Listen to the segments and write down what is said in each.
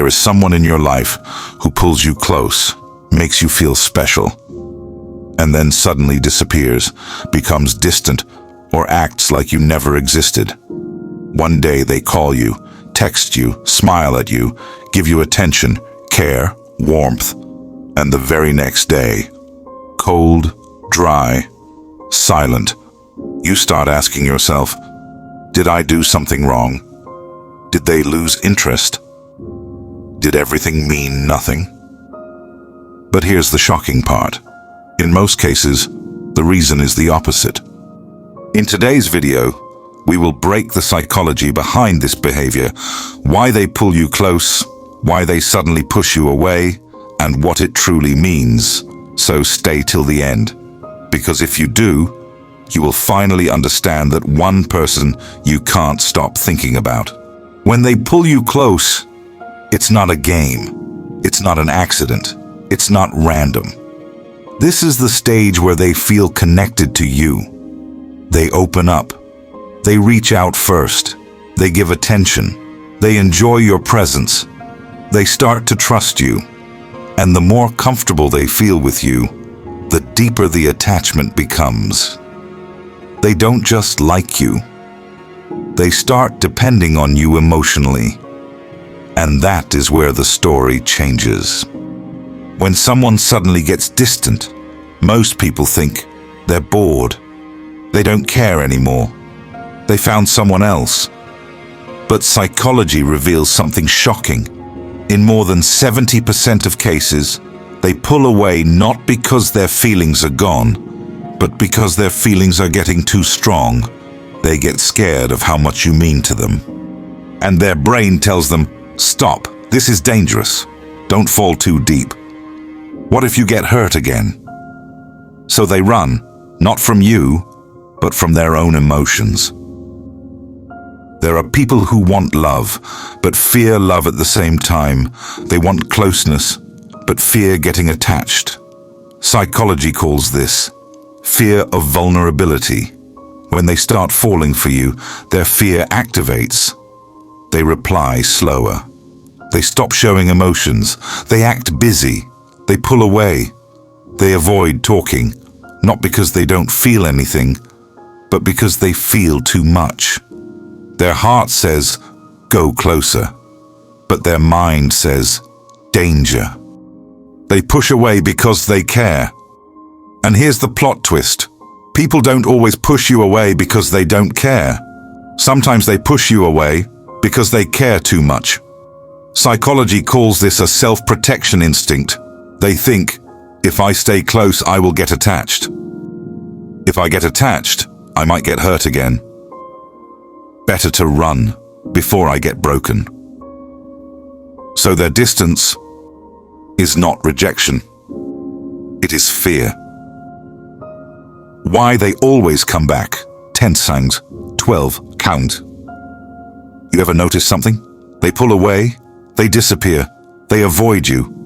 There is someone in your life who pulls you close, makes you feel special, and then suddenly disappears, becomes distant, or acts like you never existed. One day they call you, text you, smile at you, give you attention, care, warmth, and the very next day, cold, dry, silent, you start asking yourself, did I do something wrong? Did they lose interest? Did everything mean nothing? But here's the shocking part. In most cases, the reason is the opposite. In today's video, we will break the psychology behind this behavior, why they pull you close, why they suddenly push you away, and what it truly means. So stay till the end, because if you do, you will finally understand that one person you can't stop thinking about. When they pull you close, it's not a game, it's not an accident, it's not random. This is the stage where they feel connected to you. They open up. They reach out first. They give attention. They enjoy your presence. They start to trust you. And the more comfortable they feel with you, the deeper the attachment becomes. They don't just like you. They start depending on you emotionally. And that is where the story changes. When someone suddenly gets distant, most people think they're bored. They don't care anymore. They found someone else. But psychology reveals something shocking. In more than 70% of cases, they pull away not because their feelings are gone, but because their feelings are getting too strong. They get scared of how much you mean to them. And their brain tells them, stop, this is dangerous. Don't fall too deep. What if you get hurt again? So they run, not from you, but from their own emotions. There are people who want love, but fear love at the same time. They want closeness, but fear getting attached. Psychology calls this fear of vulnerability. When they start falling for you, their fear activates. They reply slower. They stop showing emotions. They act busy. They pull away. They avoid talking, not because they don't feel anything, but because they feel too much. Their heart says, go closer, but their mind says, danger. They push away because they care. And here's the plot twist. People don't always push you away because they don't care. Sometimes they push you away because they care too much. Psychology calls this a self-protection instinct. They think, if I stay close, I will get attached. If I get attached, I might get hurt again. Better to run before I get broken. So their distance is not rejection. It is fear. Why they always come back. 10 signs, 12 count. You ever notice something? They pull away, they disappear, they avoid you.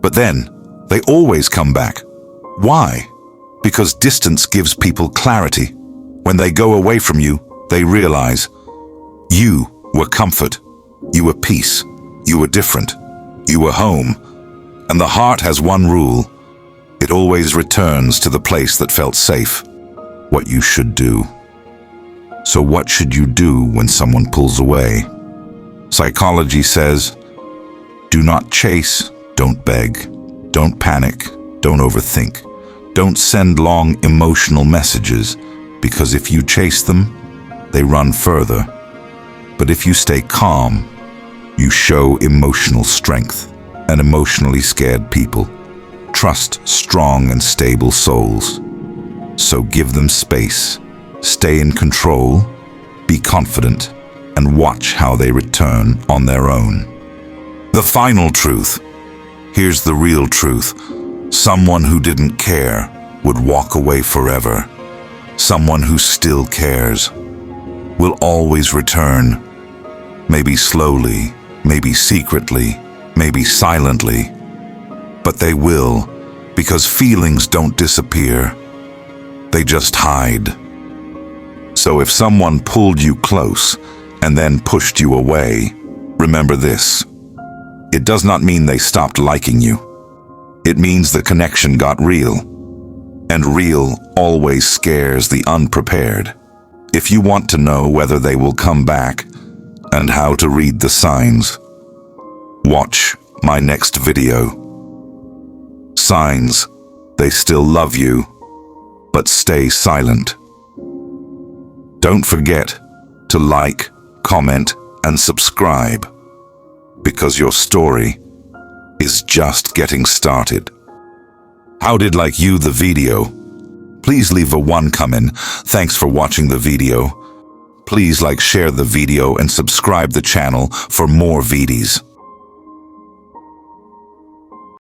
But then, they always come back. Why? Because distance gives people clarity. When they go away from you, they realize you were comfort, you were peace, you were different, you were home. And the heart has one rule. It always returns to the place that felt safe. What you should do. So what should you do when someone pulls away? Psychology says, do not chase, don't beg, don't panic, don't overthink. Don't send long emotional messages, because if you chase them, they run further. But if you stay calm, you show emotional strength, and emotionally scared people trust strong and stable souls. So give them space, stay in control, be confident, and watch how they return on their own. The final truth. Here's the real truth. Someone who didn't care would walk away forever. Someone who still cares will always return. Maybe slowly, maybe secretly, maybe silently. But they will, because feelings don't disappear. They just hide. So if someone pulled you close and then pushed you away, remember this. It does not mean they stopped liking you. It means the connection got real. And real always scares the unprepared. If you want to know whether they will come back and how to read the signs, watch my next video. Signs, they still love you, but stay silent. Don't forget to like, comment, and subscribe, because your story is just getting started. How did like you the video? Please leave a 1 comment. Thanks for watching the video. Please like, share the video, and subscribe the channel for more videos.